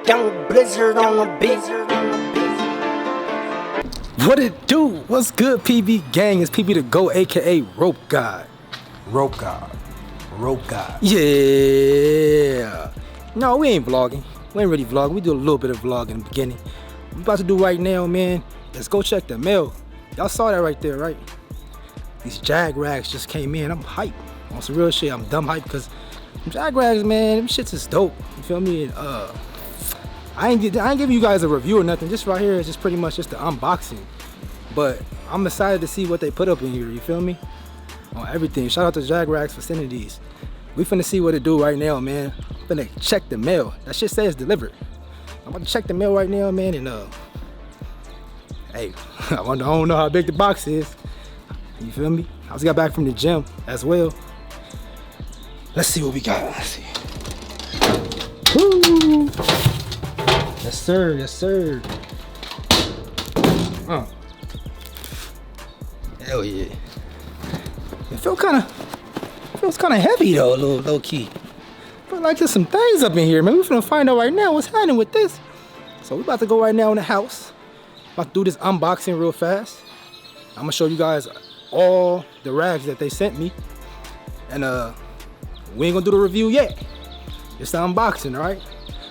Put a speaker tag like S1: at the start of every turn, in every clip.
S1: Young Blizzard on the beat.
S2: What it do? What's good, PB gang? It's PB the Go, aka Rope God.
S3: Rope God. Rope God.
S2: Yeah. No, we ain't vlogging. We ain't really vlogging. We do a little bit of vlogging in the beginning. What we about to do right now, man, let's go check the mail. Y'all saw that right there, right? These JagRags just came in. I'm hyped. On some real shit, I'm dumb hyped because JagRags, man, them shits is dope. You feel me? I ain't giving you guys a review or nothing. Just right here is just pretty much just the unboxing. But I'm excited to see what they put up in here, you feel me? On everything. Shout out to JagRags for sending these. We finna see what it do right now, man. I'm finna check the mail. That shit says delivered. I'm about to check the mail right now, man, and hey, I don't know how big the box is. You feel me? I just got back from the gym as well. Let's see what we got. Let's see. Woo! Yes sir, yes sir. Hell yeah. It feels kind of heavy though, a little low key. Feel like there's some things up in here, man. We're finna find out right now what's happening with this. So we about to go right now in the house. About to do this unboxing real fast. I'm gonna show you guys all the rags that they sent me. And we ain't gonna do the review yet. It's the unboxing, all right?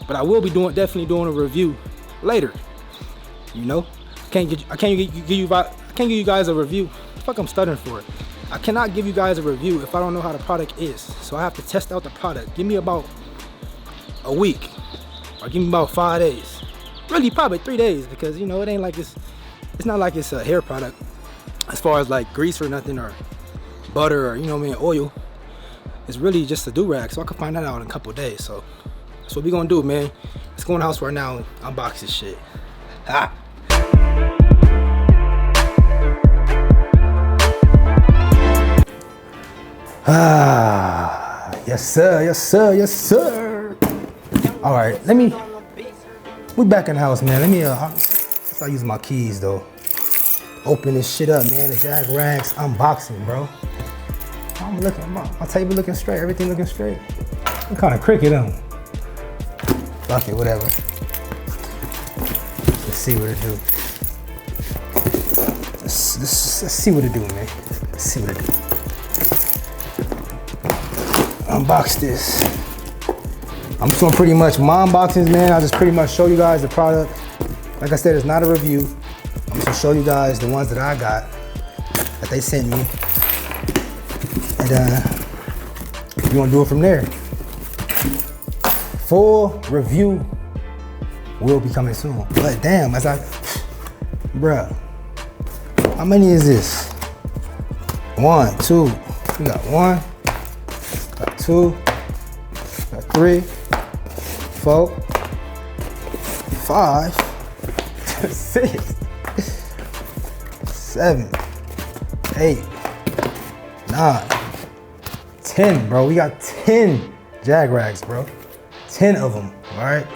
S2: But I will be definitely doing a review later. You know, I can't give you guys a review. Fuck, I'm stuttering for it. I cannot give you guys a review if I don't know how the product is. So I have to test out the product. Give me about a week, or give me about 5 days. Really, probably 3 days, because you know it ain't like this. It's not like it's a hair product, as far as like grease or nothing, or butter, or you know what I mean, oil. It's really just a DURAG, so I can find that out in a couple of days. So that's what we gonna do, man. Let's go in the house right now and unbox this shit. Ha! Ah, yes sir, yes sir, yes sir. All right, we back in the house, man. I'll start using my keys though. Open this shit up, man. The JagRags unboxing, bro. I'm looking, my table looking straight, everything looking straight. I'm kind of crooked, Fuck it, whatever. Let's see what it do. Let's see what it do, man. Let's see what it do. Unbox this. I'm just gonna pretty much, my unboxings, man, I'll just pretty much show you guys the product. Like I said, it's not a review. I'm just gonna show you guys the ones that I got, that they sent me. And you wanna do it from there. Full review will be coming soon. But damn, bruh, how many is this? 1, 2, we got 1, got 2, got 3, 4, 5, 6, 7, 8, 9, 10, bro. We got 10 JagRags, bro. 10 of them, all right?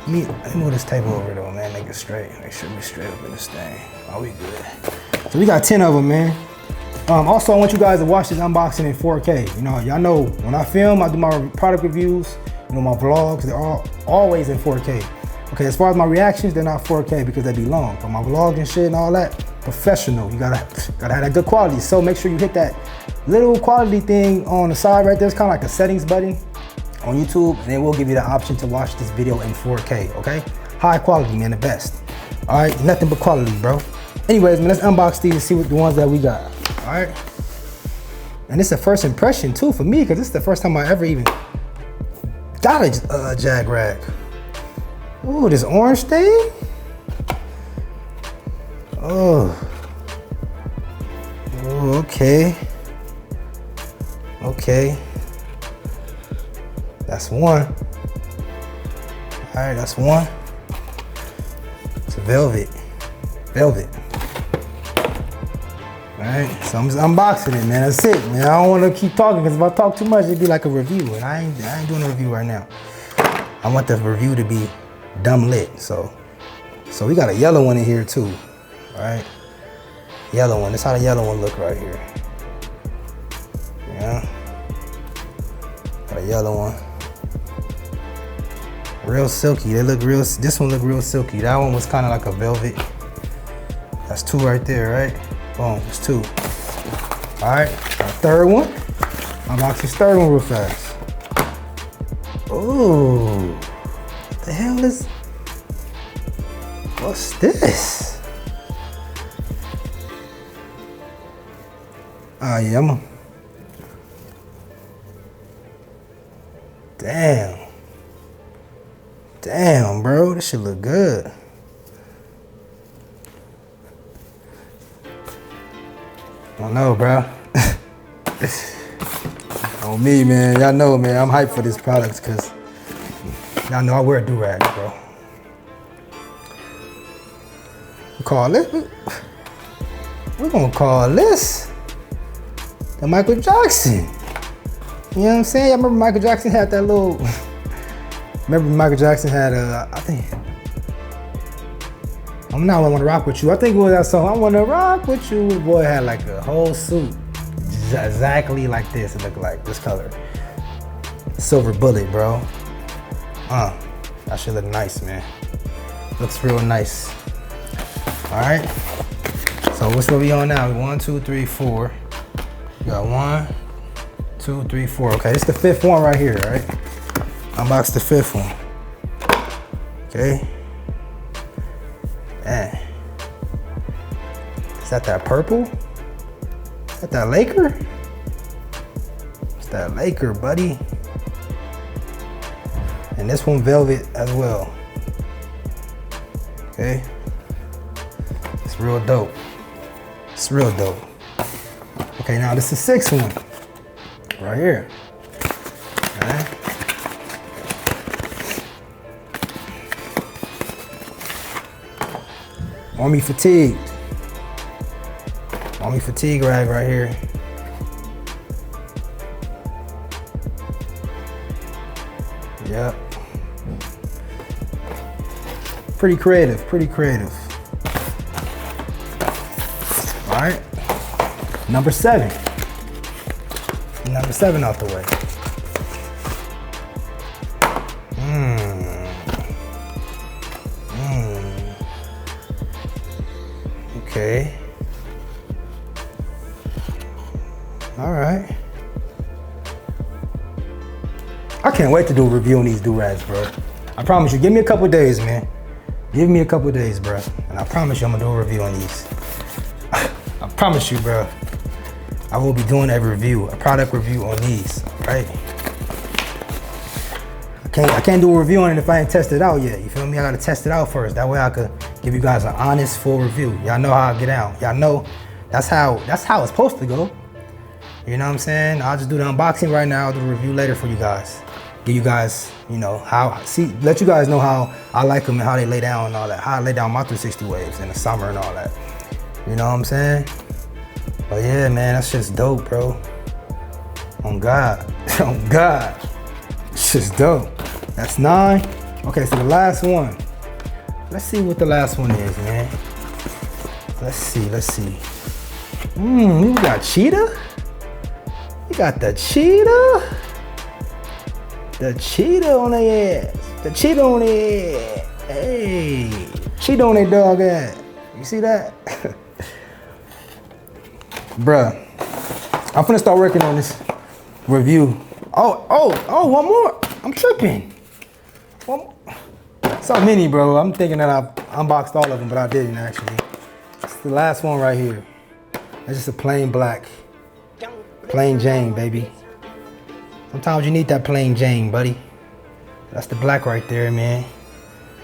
S2: Let me move this table over though, man. Make it straight. Make sure we straight up in this thing. Oh, we good. So we got 10 of them, man. Also, I want you guys to watch this unboxing in 4K. You know, y'all know when I film, I do my product reviews, you know, my vlogs, they're always in 4K. Okay, as far as my reactions, they're not 4K because they be long. But my vlogs and shit and all that, professional. You gotta have that good quality. So make sure you hit that little quality thing on the side right there. It's kind of like a settings button on YouTube, and it will give you the option to watch this video in 4K, okay? High quality, man, the best. All right, nothing but quality, bro. Anyways, man, let's unbox these and see what the ones that we got, all right? And it's a first impression too for me, because this is the first time I ever even got a JagRag. Ooh, this orange thing? Oh, okay. Okay. That's one. All right, that's one. It's a velvet. Velvet. All right, so I'm just unboxing it, man. That's it, man. I don't want to keep talking, because if I talk too much, it'd be like a review, and I ain't doing a review right now. I want the review to be dumb lit. So we got a yellow one in here too. All right, yellow one. That's how the yellow one look right here. Yeah. Got a yellow one. Real silky. They look real. This one look real silky. That one was kind of like a velvet. That's 2 right there, right? Boom, it's 2. All right, our third one. Unbox this third one real fast. Ooh, what the hell is? What's this? Oh yeah, Damn. Damn, bro, this shit look good. I don't know, bro. On me, man. Y'all know, man, I'm hyped for this product because y'all know I wear DURAG, bro. We're gonna call this the Michael Jackson. You know what I'm saying? I remember Michael Jackson had that little. Remember Michael Jackson had I think. I'm not I Wanna Rock With You. I think it was that song, I Wanna Rock With You. The boy had like a whole suit. Exactly like this. It looked like this color. Silver bullet, bro. That shit look nice, man. Looks real nice. All right. So what's what we on now? 1, 2, 3, 4. We got 1, 2, 3, 4. Okay, this is the 5th one right here, right? Unbox the 5th one. Okay. Man. Is that purple? Is that Laker? It's that Laker, buddy. And this one velvet as well. Okay. It's real dope. It's real dope. Okay, now this is the 6th one. Right here. All right. Army Fatigue. Army Fatigue rag right here. Yep. Pretty creative, pretty creative. All right. Number 7. Number 7 out the way. Okay. All right. I can't wait to do a review on these DURAGs, bro. I promise you, give me a couple days, man. Give me a couple days, bro. And I promise you I'm gonna do a review on these. I promise you, bro. I will be doing a review, a product review on these, right? I can't do a review on it if I ain't tested it out yet. You feel me? I gotta test it out first. That way I could give you guys an honest, full review. Y'all know how I get out. Y'all know that's how it's supposed to go. You know what I'm saying? I'll just do the unboxing right now. I'll do the review later for you guys. Give you guys, you know, let you guys know how I like them and how they lay down and all that. How I lay down my 360 waves in the summer and all that. You know what I'm saying? But yeah, man, that's just dope, bro. On God. On God. It's just dope. That's 9. Okay, so the last one. Let's see what the last one is, man. Let's see. We got cheetah? You got the cheetah? The cheetah on the ass. The cheetah on the ass. Hey. Cheetah on their dog ass. You see that? Bruh. I'm finna start working on this review. Oh, one more. I'm tripping. One more. So many, bro. I'm thinking that I've unboxed all of them, but I didn't actually. It's the last one right here. It's just a plain black. Plain Jane, baby. Sometimes you need that plain Jane, buddy. That's the black right there, man.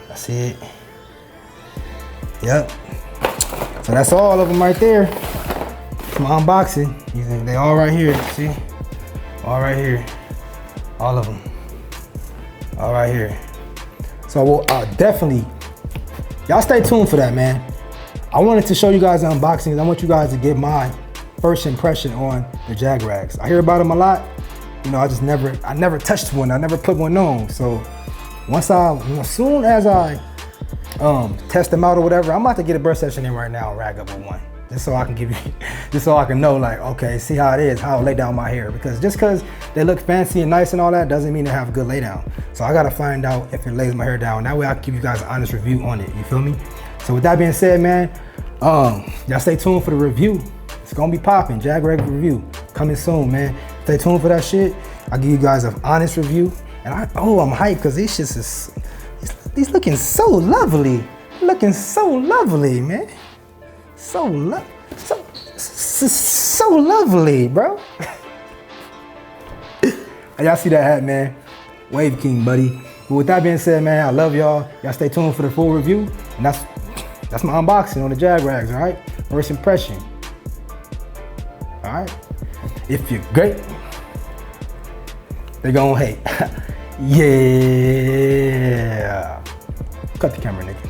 S2: That's it. Yep. So that's all of them right there. From unboxing. They all right here, see? All right here. All of them. All right here. So we'll definitely, y'all stay tuned for that, man. I wanted to show you guys the unboxings. I want you guys to get my first impression on the JagRags. I hear about them a lot. You know, I never touched one. I never put one on. So as soon as I test them out or whatever, I'm about to get a burst session in right now and rag up with one. Just so I can give you, just so I can know like, okay, see how it is, how I lay down my hair. Because just because they look fancy and nice and all that doesn't mean they have a good lay down. So I gotta find out if it lays my hair down. That way I can give you guys an honest review on it, you feel me? So with that being said, man, y'all stay tuned for the review. It's gonna be popping, JagRags review, coming soon, man. Stay tuned for that shit. I'll give you guys an honest review. And I'm hyped because these shits is, these looking so lovely. Looking so lovely, man. So lovely, bro. Y'all see that hat, man? Wave King, buddy. But with that being said, man, I love y'all. Y'all stay tuned for the full review. And that's my unboxing on the JagRags, all right? First impression. All right? If you're great, they're gonna hate. Yeah. Cut the camera, nigga.